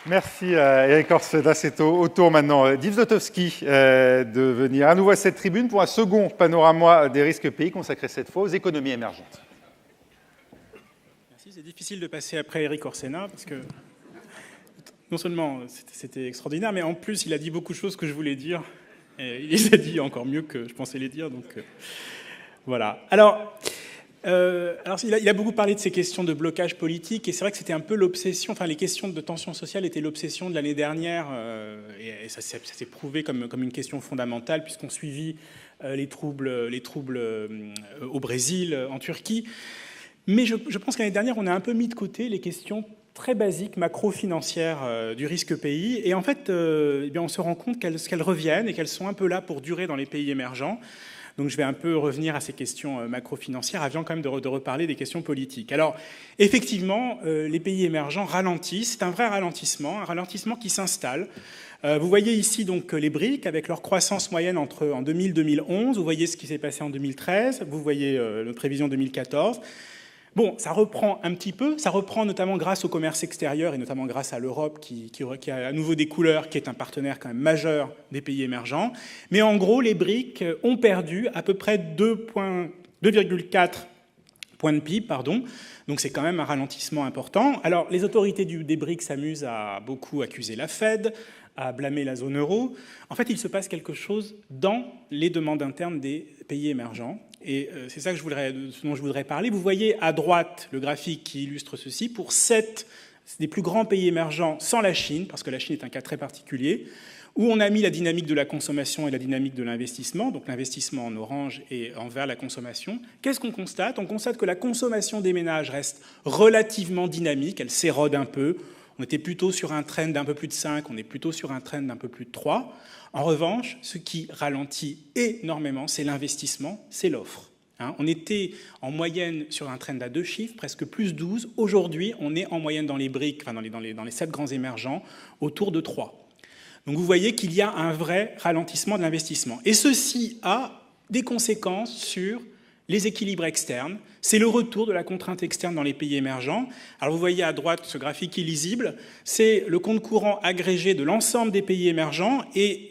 Merci à Eric Orsena. C'est au tour maintenant d'Yves Zlotowski de venir à nouveau à cette tribune pour un second panorama des risques pays consacré cette fois aux économies émergentes. Merci, c'est difficile de passer après Eric Orsena parce que non seulement c'était extraordinaire, mais en plus il a dit beaucoup de choses que je voulais dire. Et il les a dit encore mieux que je pensais les dire, donc voilà. Alors il a beaucoup parlé de ces questions de blocage politique, et c'est vrai que c'était un peu l'obsession, enfin les questions de tension sociale étaient l'obsession de l'année dernière, et ça s'est prouvé comme une question fondamentale, puisqu'on suivit les troubles au Brésil, en Turquie. Mais je pense qu'année dernière, on a un peu mis de côté les questions très basiques, macro-financières du risque pays, et en fait, on se rend compte qu'elles reviennent et qu'elles sont un peu là pour durer dans les pays émergents. Donc je vais un peu revenir à ces questions macro-financières avant quand même de reparler des questions politiques. Alors effectivement, les pays émergents ralentissent, c'est un vrai ralentissement qui s'installe. Vous voyez ici donc les BRIC avec leur croissance moyenne en 2000-2011, vous voyez ce qui s'est passé en 2013, vous voyez notre prévision 2014. Bon, ça reprend un petit peu, ça reprend notamment grâce au commerce extérieur et notamment grâce à l'Europe qui a à nouveau des couleurs, qui est un partenaire quand même majeur des pays émergents. Mais en gros, les BRIC ont perdu à peu près 2,4 points de PIB, donc c'est quand même un ralentissement important. Alors, les autorités des BRIC s'amusent à beaucoup accuser la Fed, à blâmer la zone euro. En fait, il se passe quelque chose dans les demandes internes des pays émergents. Et c'est ça dont je voudrais parler. Vous voyez à droite le graphique qui illustre ceci. Pour 7 des plus grands pays émergents, sans la Chine, parce que la Chine est un cas très particulier, où on a mis la dynamique de la consommation et la dynamique de l'investissement, donc l'investissement en orange et en vert la consommation. Qu'est-ce qu'on constate ? On constate que la consommation des ménages reste relativement dynamique, elle s'érode un peu. On était plutôt sur un trend d'un peu plus de 5, on est plutôt sur un trend d'un peu plus de 3. En revanche, ce qui ralentit énormément, c'est l'investissement, c'est l'offre. On était en moyenne sur un trend à 2 chiffres, presque plus 12. Aujourd'hui, on est en moyenne dans les BRIC, enfin dans les 7 grands émergents, autour de 3. Donc vous voyez qu'il y a un vrai ralentissement de l'investissement. Et ceci a des conséquences sur les équilibres externes. C'est le retour de la contrainte externe dans les pays émergents. Alors vous voyez à droite ce graphique illisible, c'est le compte courant agrégé de l'ensemble des pays émergents, et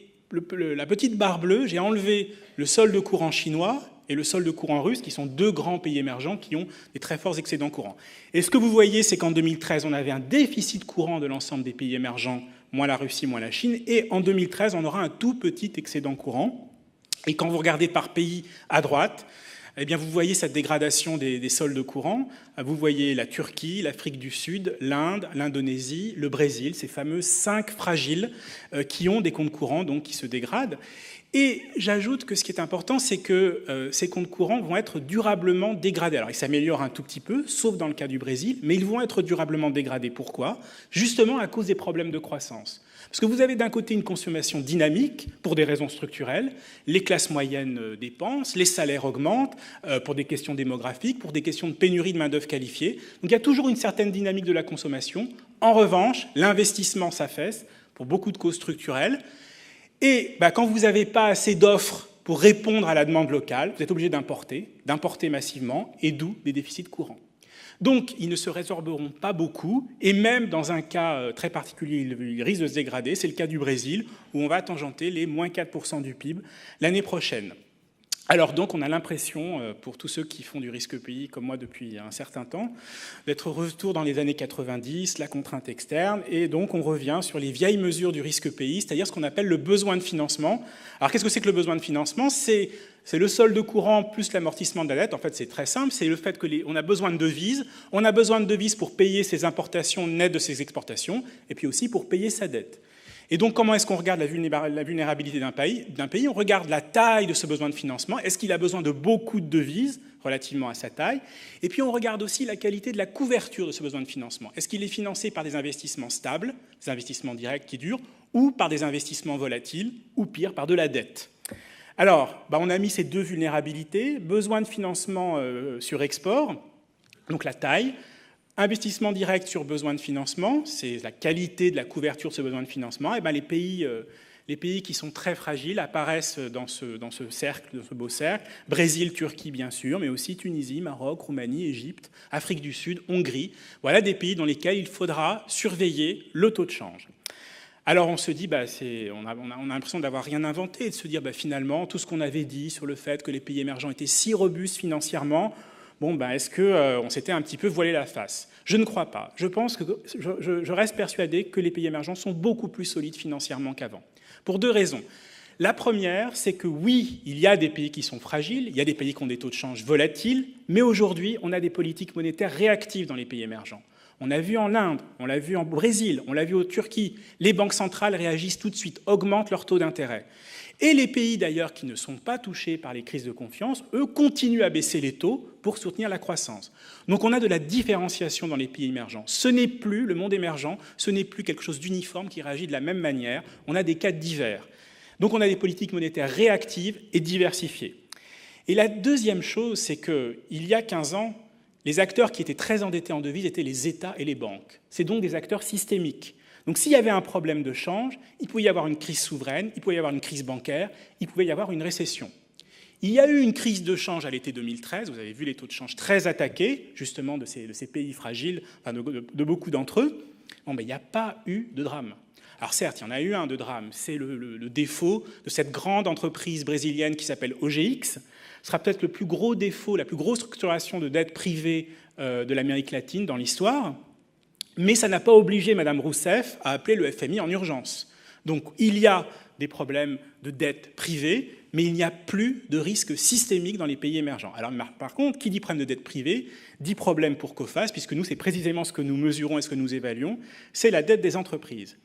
la petite barre bleue, j'ai enlevé le solde courant chinois et le solde courant russe, qui sont 2 grands pays émergents qui ont des très forts excédents courants. Et ce que vous voyez, c'est qu'en 2013, on avait un déficit courant de l'ensemble des pays émergents, moins la Russie, moins la Chine, et en 2013, on aura un tout petit excédent courant. Et quand vous regardez par pays à droite, eh bien, vous voyez cette dégradation des soldes courants. Vous voyez la Turquie, l'Afrique du Sud, l'Inde, l'Indonésie, le Brésil, ces fameux 5 fragiles qui ont des comptes courants donc, qui se dégradent. Et j'ajoute que ce qui est important, c'est que ces comptes courants vont être durablement dégradés. Alors, ils s'améliorent un tout petit peu, sauf dans le cas du Brésil, mais ils vont être durablement dégradés. Pourquoi ? Justement à cause des problèmes de croissance. Parce que vous avez d'un côté une consommation dynamique pour des raisons structurelles, les classes moyennes dépensent, les salaires augmentent pour des questions démographiques, pour des questions de pénurie de main-d'œuvre qualifiée. Donc il y a toujours une certaine dynamique de la consommation. En revanche, l'investissement s'affaisse pour beaucoup de causes structurelles. Et quand vous n'avez pas assez d'offres pour répondre à la demande locale, vous êtes obligé d'importer massivement, et d'où des déficits courants. Donc, ils ne se résorberont pas beaucoup, et même dans un cas très particulier, ils risquent de se dégrader. C'est le cas du Brésil, où on va tangenter les moins 4% du PIB l'année prochaine. Alors donc, on a l'impression, pour tous ceux qui font du risque pays comme moi depuis un certain temps, d'être retour dans les années 90, la contrainte externe, et donc on revient sur les vieilles mesures du risque pays, c'est-à-dire ce qu'on appelle le besoin de financement. Alors qu'est-ce que c'est que le besoin de financement ? C'est le solde courant plus l'amortissement de la dette. En fait, c'est très simple, c'est le fait qu'on a besoin de devises. On a besoin de devises pour payer ses importations nettes de ses exportations, et puis aussi pour payer sa dette. Et donc, comment est-ce qu'on regarde la vulnérabilité d'un pays ? On regarde la taille de ce besoin de financement. Est-ce qu'il a besoin de beaucoup de devises relativement à sa taille ? Et puis, on regarde aussi la qualité de la couverture de ce besoin de financement. Est-ce qu'il est financé par des investissements stables, des investissements directs qui durent, ou par des investissements volatiles, ou pire, par de la dette ? Alors, on a mis ces 2 vulnérabilités. Besoin de financement sur export, donc la taille. Investissement direct sur besoin de financement, c'est la qualité de la couverture de ce besoin de financement. Et les pays Les pays qui sont très fragiles apparaissent dans ce cercle, dans ce beau cercle. Brésil, Turquie, bien sûr, mais aussi Tunisie, Maroc, Roumanie, Égypte, Afrique du Sud, Hongrie. Voilà des pays dans lesquels il faudra surveiller le taux de change. Alors on se dit, on a l'impression d'avoir rien inventé, et de se dire finalement, tout ce qu'on avait dit sur le fait que les pays émergents étaient si robustes financièrement, est-ce qu'on s'était un petit peu voilé la face? Je ne crois pas. Je reste persuadé que les pays émergents sont beaucoup plus solides financièrement qu'avant. Pour deux raisons. La première, c'est que oui, il y a des pays qui sont fragiles, il y a des pays qui ont des taux de change volatiles, mais aujourd'hui, on a des politiques monétaires réactives dans les pays émergents. On a vu en Inde, on l'a vu en Brésil, on l'a vu en Turquie. Les banques centrales réagissent tout de suite, augmentent leur taux d'intérêt. Et les pays d'ailleurs qui ne sont pas touchés par les crises de confiance, eux, continuent à baisser les taux pour soutenir la croissance. Donc on a de la différenciation dans les pays émergents. Ce n'est plus, le monde émergent, ce n'est plus quelque chose d'uniforme qui réagit de la même manière. On a des cas divers. Donc on a des politiques monétaires réactives et diversifiées. Et la deuxième chose, c'est qu'il y a 15 ans, les acteurs qui étaient très endettés en devises étaient les États et les banques. C'est donc des acteurs systémiques. Donc s'il y avait un problème de change, il pouvait y avoir une crise souveraine, il pouvait y avoir une crise bancaire, il pouvait y avoir une récession. Il y a eu une crise de change à l'été 2013, vous avez vu les taux de change très attaqués, justement, de ces pays fragiles, de beaucoup d'entre eux. Il n'y a pas eu de drame. Alors certes, il y en a eu un de drame, c'est le défaut de cette grande entreprise brésilienne qui s'appelle OGX. Ce sera peut-être le plus gros défaut, la plus grosse structuration de dette privée de l'Amérique latine dans l'histoire. Mais ça n'a pas obligé Mme Rousseff à appeler le FMI en urgence. Donc il y a des problèmes de dette privée, mais il n'y a plus de risque systémique dans les pays émergents. Alors par contre, qui dit problème de dette privée, dit problème pour COFAS, puisque nous, c'est précisément ce que nous mesurons et ce que nous évaluons, c'est la dette des entreprises.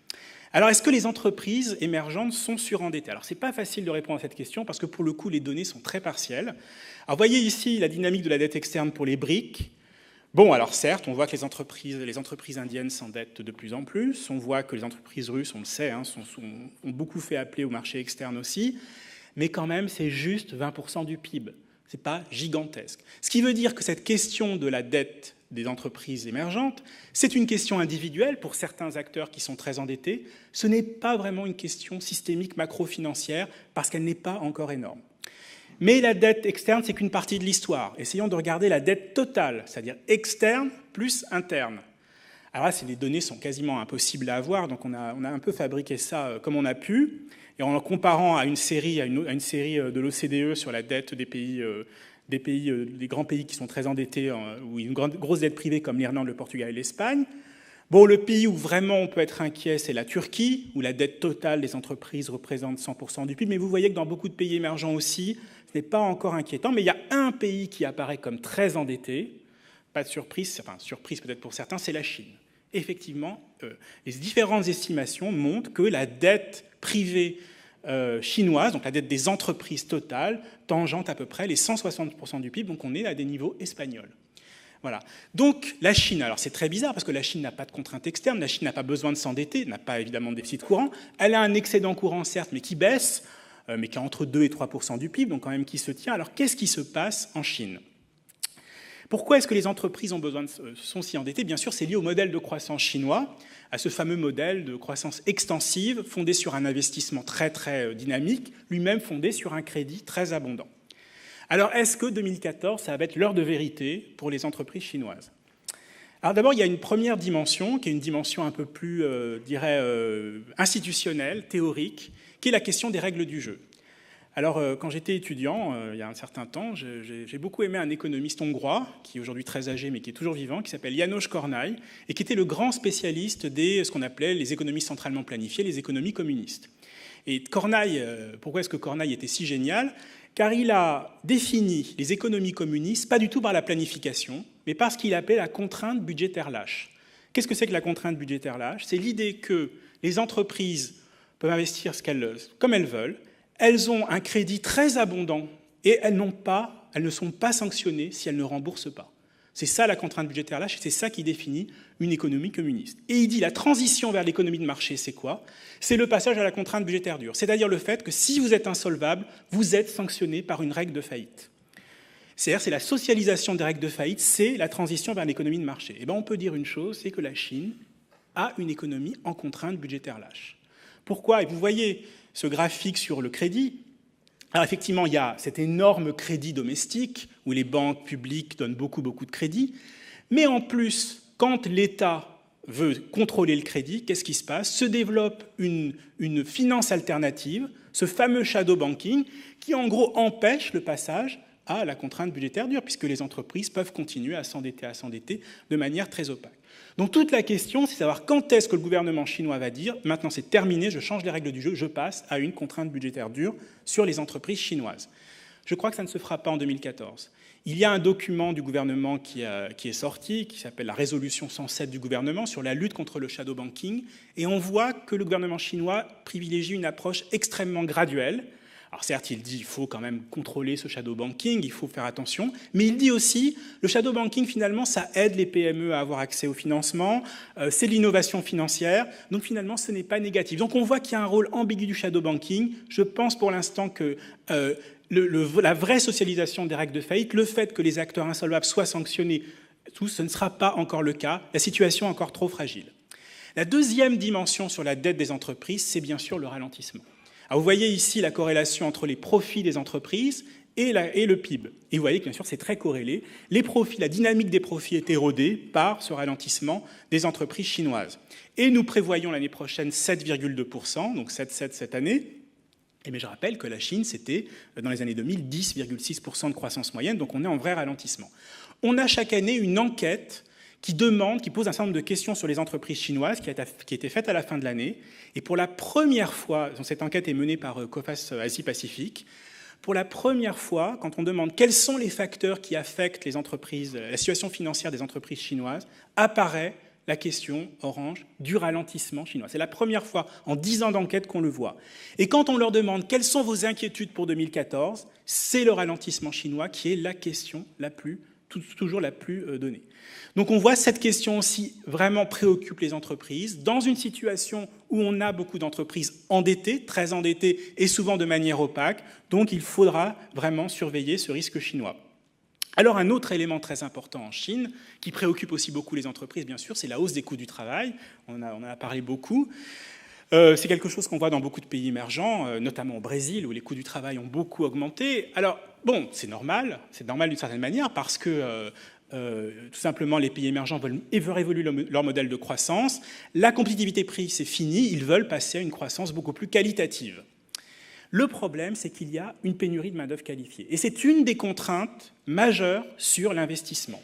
Alors, est-ce que les entreprises émergentes sont surendettées? Alors, ce n'est pas facile de répondre à cette question, parce que pour le coup, les données sont très partielles. Alors, vous voyez ici la dynamique de la dette externe pour les BRIC. Bon, alors certes, on voit que les entreprises indiennes s'endettent de plus en plus. On voit que les entreprises russes, on le sait, ont beaucoup fait appeler au marché externe aussi. Mais quand même, c'est juste 20% du PIB. Ce n'est pas gigantesque. Ce qui veut dire que cette question de la dette des entreprises émergentes, c'est une question individuelle pour certains acteurs qui sont très endettés. Ce n'est pas vraiment une question systémique macro-financière parce qu'elle n'est pas encore énorme. Mais la dette externe, c'est qu'une partie de l'histoire. Essayons de regarder la dette totale, c'est-à-dire externe plus interne. Alors là, les données sont quasiment impossibles à avoir, donc on a un peu fabriqué ça comme on a pu. Et en comparant à une série de l'OCDE sur la dette des grands pays qui sont très endettés, ou une grosse dette privée comme l'Irlande, le Portugal et l'Espagne. Bon, le pays où vraiment on peut être inquiet, c'est la Turquie, où la dette totale des entreprises représente 100% du PIB. Mais vous voyez que dans beaucoup de pays émergents aussi, ce n'est pas encore inquiétant. Mais il y a un pays qui apparaît comme très endetté, pas de surprise, enfin surprise peut-être pour certains, c'est la Chine. Effectivement, les différentes estimations montrent que la dette privée chinoise, donc la dette des entreprises totales, tangente à peu près les 160% du PIB, donc on est à des niveaux espagnols. Voilà. Donc la Chine, alors c'est très bizarre parce que la Chine n'a pas de contraintes externes, la Chine n'a pas besoin de s'endetter, n'a pas évidemment de déficit courant, elle a un excédent courant certes, mais qui baisse, mais qui est entre 2 et 3% du PIB, donc quand même qui se tient. Alors qu'est-ce qui se passe en Chine ? Pourquoi est-ce que les entreprises sont si endettées ? Bien sûr, c'est lié au modèle de croissance chinois, à ce fameux modèle de croissance extensive, fondé sur un investissement très, très dynamique, lui-même fondé sur un crédit très abondant. Alors, est-ce que 2014, ça va être l'heure de vérité pour les entreprises chinoises ? Alors d'abord, il y a une première dimension, qui est une dimension un peu plus, institutionnelle, théorique, qui est la question des règles du jeu. Alors, quand j'étais étudiant, il y a un certain temps, j'ai beaucoup aimé un économiste hongrois, qui est aujourd'hui très âgé, mais qui est toujours vivant, qui s'appelle János Kornai, et qui était le grand spécialiste ce qu'on appelait les économies centralement planifiées, les économies communistes. Et Kornai, pourquoi est-ce que Kornai était si génial ? Car il a défini les économies communistes, pas du tout par la planification, mais par ce qu'il appelait la contrainte budgétaire lâche. Qu'est-ce que c'est que la contrainte budgétaire lâche ? C'est l'idée que les entreprises peuvent investir comme elles veulent, elles ont un crédit très abondant et elles ne sont pas sanctionnées si elles ne remboursent pas. C'est ça la contrainte budgétaire lâche et c'est ça qui définit une économie communiste. Et il dit la transition vers l'économie de marché, c'est quoi ? C'est le passage à la contrainte budgétaire dure, c'est-à-dire le fait que si vous êtes insolvable, vous êtes sanctionné par une règle de faillite. C'est-à-dire c'est la socialisation des règles de faillite, c'est la transition vers l'économie de marché. Et bien on peut dire une chose, c'est que la Chine a une économie en contrainte budgétaire lâche. Pourquoi ? Et vous voyez ce graphique sur le crédit. Alors effectivement, il y a cet énorme crédit domestique où les banques publiques donnent beaucoup de crédit. Mais en plus, quand l'État veut contrôler le crédit, qu'est-ce qui se passe ? Se développe une finance alternative, ce fameux shadow banking, qui en gros empêche le passage à la contrainte budgétaire dure, puisque les entreprises peuvent continuer à s'endetter de manière très opaque. Donc toute la question, c'est de savoir quand est-ce que le gouvernement chinois va dire « maintenant c'est terminé, je change les règles du jeu, je passe à une contrainte budgétaire dure sur les entreprises chinoises ». Je crois que ça ne se fera pas en 2014. Il y a un document du gouvernement qui est sorti, qui s'appelle la résolution 107 du gouvernement sur la lutte contre le shadow banking, et on voit que le gouvernement chinois privilégie une approche extrêmement graduelle. Alors certes, il dit qu'il faut quand même contrôler ce shadow banking, il faut faire attention, mais il dit aussi le shadow banking, finalement, ça aide les PME à avoir accès au financement, c'est l'innovation financière, donc finalement, ce n'est pas négatif. Donc on voit qu'il y a un rôle ambigu du shadow banking. Je pense pour l'instant que la vraie socialisation des règles de faillite, le fait que les acteurs insolvables soient sanctionnés, tout, ce ne sera pas encore le cas. La situation est encore trop fragile. La deuxième dimension sur la dette des entreprises, c'est bien sûr le ralentissement. Alors vous voyez ici la corrélation entre les profits des entreprises et le PIB. Et vous voyez que bien sûr c'est très corrélé. Les profits, la dynamique des profits est érodée par ce ralentissement des entreprises chinoises. Et nous prévoyons l'année prochaine 7,2%, donc 7,7 cette année. Mais je rappelle que la Chine, c'était, dans les années 2000, 10,6% de croissance moyenne, donc on est en vrai ralentissement. On a chaque année une enquête qui pose un certain nombre de questions sur les entreprises chinoises, qui a été faite à la fin de l'année. Et pour la première fois, cette enquête est menée par COFAS Asie-Pacifique, pour la première fois, quand on demande quels sont les facteurs qui affectent les entreprises, la situation financière des entreprises chinoises, apparaît la question, orange, du ralentissement chinois. C'est la première fois en 10 ans d'enquête qu'on le voit. Et quand on leur demande quelles sont vos inquiétudes pour 2014, c'est le ralentissement chinois qui est la question toujours la plus donnée. Donc on voit cette question aussi vraiment préoccupe les entreprises dans une situation où on a beaucoup d'entreprises endettées, très endettées et souvent de manière opaque. Donc il faudra vraiment surveiller ce risque chinois. Alors un autre élément très important en Chine, qui préoccupe aussi beaucoup les entreprises, bien sûr, c'est la hausse des coûts du travail. On en a parlé beaucoup. C'est quelque chose qu'on voit dans beaucoup de pays émergents, notamment au Brésil, où les coûts du travail ont beaucoup augmenté. Alors, bon, c'est normal d'une certaine manière, parce que tout simplement, les pays émergents veulent évoluer leur modèle de croissance. La compétitivité prix, c'est fini. Ils veulent passer à une croissance beaucoup plus qualitative. Le problème, c'est qu'il y a une pénurie de main-d'œuvre qualifiée. Et c'est une des contraintes majeures sur l'investissement.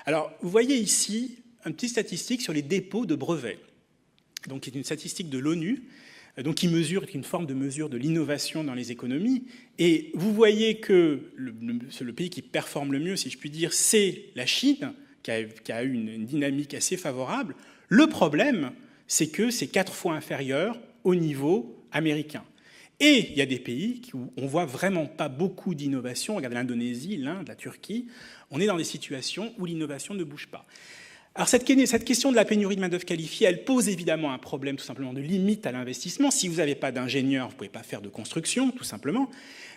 Alors, vous voyez ici une petite statistique sur les dépôts de brevets. Donc, qui est une statistique de l'ONU, qui est une forme de mesure de l'innovation dans les économies. Et vous voyez que le pays qui performe le mieux, si je puis dire, c'est la Chine, qui a eu une dynamique assez favorable. Le problème, c'est que c'est 4 fois inférieur au niveau américain. Et il y a des pays où on ne voit vraiment pas beaucoup d'innovation. Regardez l'Indonésie, l'Inde, la Turquie. On est dans des situations où l'innovation ne bouge pas. Alors cette question de la pénurie de main-d'œuvre qualifiée, elle pose évidemment un problème tout simplement de limite à l'investissement. Si vous n'avez pas d'ingénieur, vous ne pouvez pas faire de construction, tout simplement.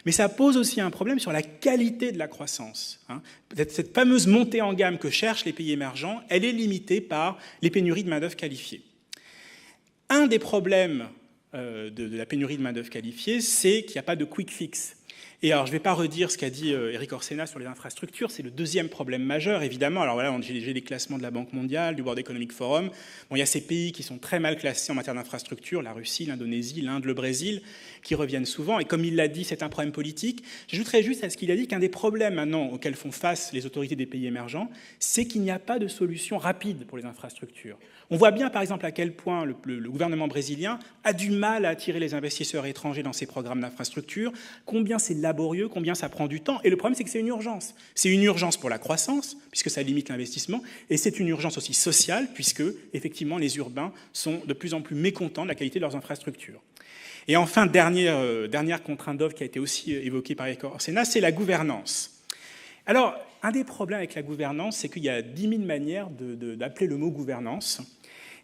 Mais ça pose aussi un problème sur la qualité de la croissance. Cette fameuse montée en gamme que cherchent les pays émergents, elle est limitée par les pénuries de main-d'œuvre qualifiée. Un des problèmes de la pénurie de main-d'œuvre qualifiée, c'est qu'il n'y a pas de quick fix. Et alors, je ne vais pas redire ce qu'a dit Eric Orsena sur les infrastructures, c'est le deuxième problème majeur, évidemment. Alors voilà, j'ai les classements de la Banque mondiale, du World Economic Forum. Bon, il y a ces pays qui sont très mal classés en matière d'infrastructure, la Russie, l'Indonésie, l'Inde, le Brésil, qui reviennent souvent. Et comme il l'a dit, c'est un problème politique. J'ajouterais juste à ce qu'il a dit qu'un des problèmes maintenant auxquels font face les autorités des pays émergents, c'est qu'il n'y a pas de solution rapide pour les infrastructures. On voit bien, par exemple, à quel point le gouvernement brésilien a du mal à attirer les investisseurs étrangers dans ses programmes d'infrastructure, combien c'est laborieux, combien ça prend du temps. Et le problème, c'est que c'est une urgence. C'est une urgence pour la croissance, puisque ça limite l'investissement, et c'est une urgence aussi sociale, puisque, effectivement, les urbains sont de plus en plus mécontents de la qualité de leurs infrastructures. Et enfin, dernière contrainte d'offre qui a été aussi évoquée par Eric Orsena, c'est la gouvernance. Alors, un des problèmes avec la gouvernance, c'est qu'il y a 10 000 manières d'appeler le mot gouvernance.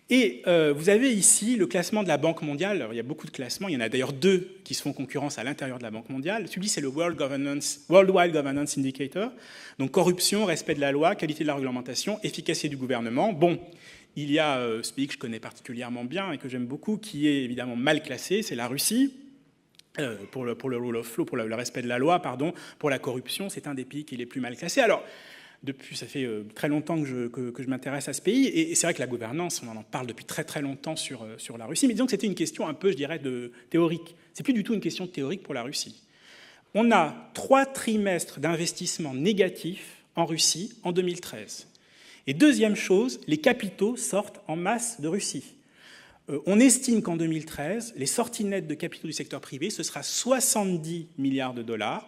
Et vous avez ici le classement de la Banque mondiale. Alors, il y a beaucoup de classements. Il y en a d'ailleurs 2 qui se font concurrence à l'intérieur de la Banque mondiale. Celui-ci, c'est le Worldwide Governance Indicator. Donc, corruption, respect de la loi, qualité de la réglementation, efficacité du gouvernement. Bon, il y a ce pays que je connais particulièrement bien et que j'aime beaucoup, qui est évidemment mal classé, c'est la Russie. Pour le rule of law, pour le respect de la loi, pardon, pour la corruption, c'est un des pays qui est les plus mal classés. Alors, ça fait très longtemps que je m'intéresse à ce pays, et c'est vrai que la gouvernance, on en parle depuis très très longtemps sur la Russie, mais disons que c'était une question un peu, je dirais, théorique. C'est plus du tout une question théorique pour la Russie. On a 3 trimestres d'investissement négatifs en Russie en 2013. Et deuxième chose, les capitaux sortent en masse de Russie. On estime qu'en 2013, les sorties nettes de capitaux du secteur privé, ce sera 70 milliards de dollars.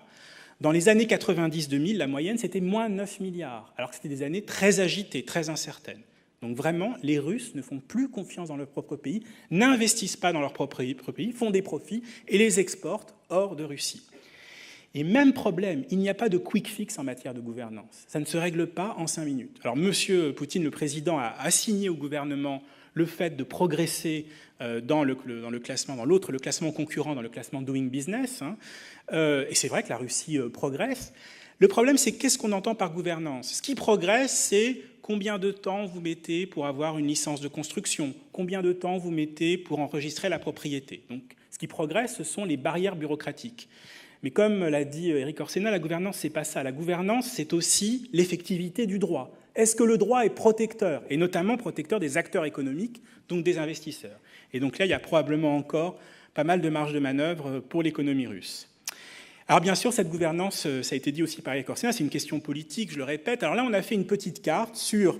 Dans les années 90-2000, la moyenne, c'était moins 9 milliards, alors que c'était des années très agitées, très incertaines. Donc vraiment, les Russes ne font plus confiance dans leur propre pays, n'investissent pas dans leur propre pays, font des profits et les exportent hors de Russie. Et même problème, il n'y a pas de quick fix en matière de gouvernance. Ça ne se règle pas en 5 minutes. Alors M. Poutine, le président, a assigné au gouvernement le fait de progresser dans le classement, dans l'autre, le classement concurrent, dans le classement Doing Business. Et c'est vrai que la Russie progresse. Le problème, c'est qu'est-ce qu'on entend par gouvernance ? Ce qui progresse, c'est combien de temps vous mettez pour avoir une licence de construction, combien de temps vous mettez pour enregistrer la propriété. Donc, ce qui progresse, ce sont les barrières bureaucratiques. Mais comme l'a dit Éric Orsena, la gouvernance, c'est pas ça. La gouvernance, c'est aussi l'effectivité du droit. Est-ce que le droit est protecteur, et notamment protecteur des acteurs économiques, donc des investisseurs ? Et donc là, il y a probablement encore pas mal de marge de manœuvre pour l'économie russe. Alors bien sûr, cette gouvernance, ça a été dit aussi par Éric Orsena, c'est une question politique, je le répète. Alors là, on a fait une petite carte sur,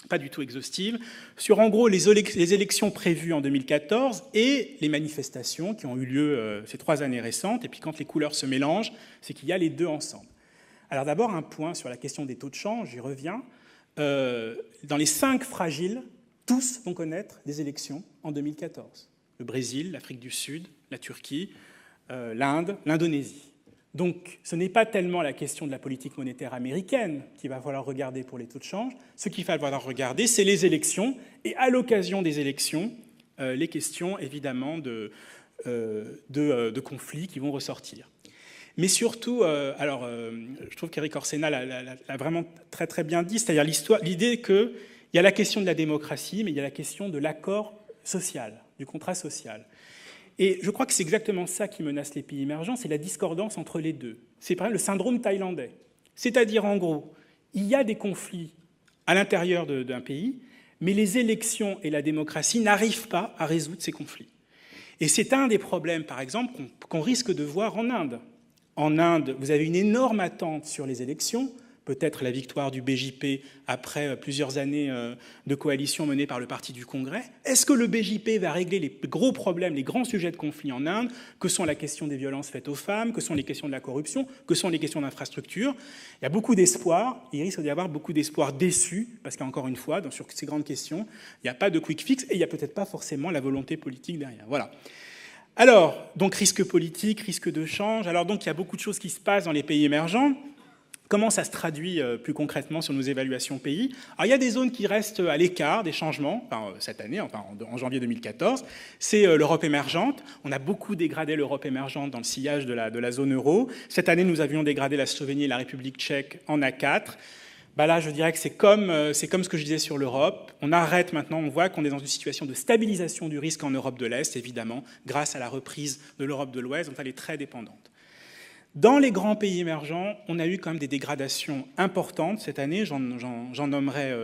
pas du tout exhaustive, sur en gros les élections prévues en 2014 et les manifestations qui ont eu lieu ces 3 années récentes. Et puis quand les couleurs se mélangent, c'est qu'il y a les deux ensemble. Alors d'abord, un point sur la question des taux de change, j'y reviens. Dans les 5 fragiles, tous vont connaître des élections en 2014. Le Brésil, l'Afrique du Sud, la Turquie, l'Inde, l'Indonésie. Donc ce n'est pas tellement la question de la politique monétaire américaine qu'il va falloir regarder pour les taux de change. Ce qu'il va falloir regarder, c'est les élections, et à l'occasion des élections, les questions évidemment de conflits qui vont ressortir. Mais surtout, je trouve qu'Éric Orsena l'a vraiment très très bien dit, c'est-à-dire l'idée qu'il y a la question de la démocratie, mais il y a la question de l'accord social, du contrat social. Et je crois que c'est exactement ça qui menace les pays émergents, c'est la discordance entre les deux. C'est par exemple le syndrome thaïlandais. C'est-à-dire, en gros, il y a des conflits à l'intérieur d'un pays, mais les élections et la démocratie n'arrivent pas à résoudre ces conflits. Et c'est un des problèmes, par exemple, qu'on risque de voir en Inde. En Inde, vous avez une énorme attente sur les élections, peut-être la victoire du BJP après plusieurs années de coalition menée par le Parti du Congrès. Est-ce que le BJP va régler les gros problèmes, les grands sujets de conflit en Inde, que sont la question des violences faites aux femmes, que sont les questions de la corruption, que sont les questions d'infrastructure ? Il y a beaucoup d'espoir, il risque d'y avoir beaucoup d'espoir déçus, parce qu'encore une fois, sur ces grandes questions, il n'y a pas de quick fix et il n'y a peut-être pas forcément la volonté politique derrière. Voilà. Alors, donc risque politique, risque de change. Alors donc il y a beaucoup de choses qui se passent dans les pays émergents. Comment ça se traduit plus concrètement sur nos évaluations pays ? Alors, il y a des zones qui restent à l'écart des changements, cette année, en janvier 2014. C'est l'Europe émergente. On a beaucoup dégradé l'Europe émergente dans le sillage de la zone euro. Cette année, nous avions dégradé la Slovénie et la République tchèque en A4. Là, je dirais que c'est comme ce que je disais sur l'Europe. On arrête maintenant, on voit qu'on est dans une situation de stabilisation du risque en Europe de l'Est, évidemment, grâce à la reprise de l'Europe de l'Ouest, dont elle est très dépendante. Dans les grands pays émergents, on a eu quand même des dégradations importantes cette année. J'en nommerai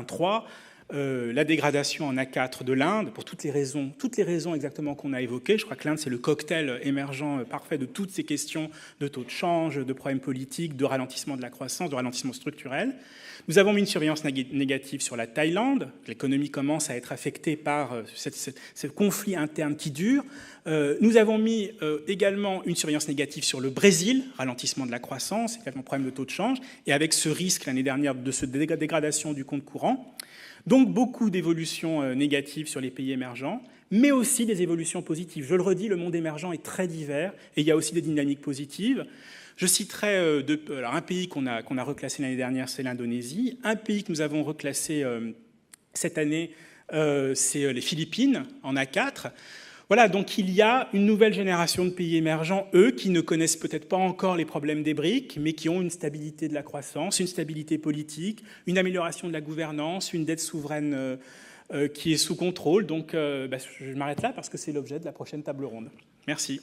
3. La dégradation en A4 de l'Inde, pour toutes les raisons exactement qu'on a évoquées. Je crois que l'Inde, c'est le cocktail émergent parfait de toutes ces questions de taux de change, de problèmes politiques, de ralentissement de la croissance, de ralentissement structurel. Nous avons mis une surveillance négative sur la Thaïlande. L'économie commence à être affectée par ce conflit interne qui dure. Nous avons mis également une surveillance négative sur le Brésil, ralentissement de la croissance, également problème de taux de change, et avec ce risque l'année dernière de cette dégradation du compte courant. Donc beaucoup d'évolutions négatives sur les pays émergents, mais aussi des évolutions positives. Je le redis, le monde émergent est très divers, et il y a aussi des dynamiques positives. Je citerai un pays qu'on a reclassé l'année dernière, c'est l'Indonésie. Un pays que nous avons reclassé cette année, c'est les Philippines, en A4. Voilà, donc il y a une nouvelle génération de pays émergents, eux, qui ne connaissent peut-être pas encore les problèmes des BRIC, mais qui ont une stabilité de la croissance, une stabilité politique, une amélioration de la gouvernance, une dette souveraine qui est sous contrôle. Donc je m'arrête là parce que c'est l'objet de la prochaine table ronde. Merci.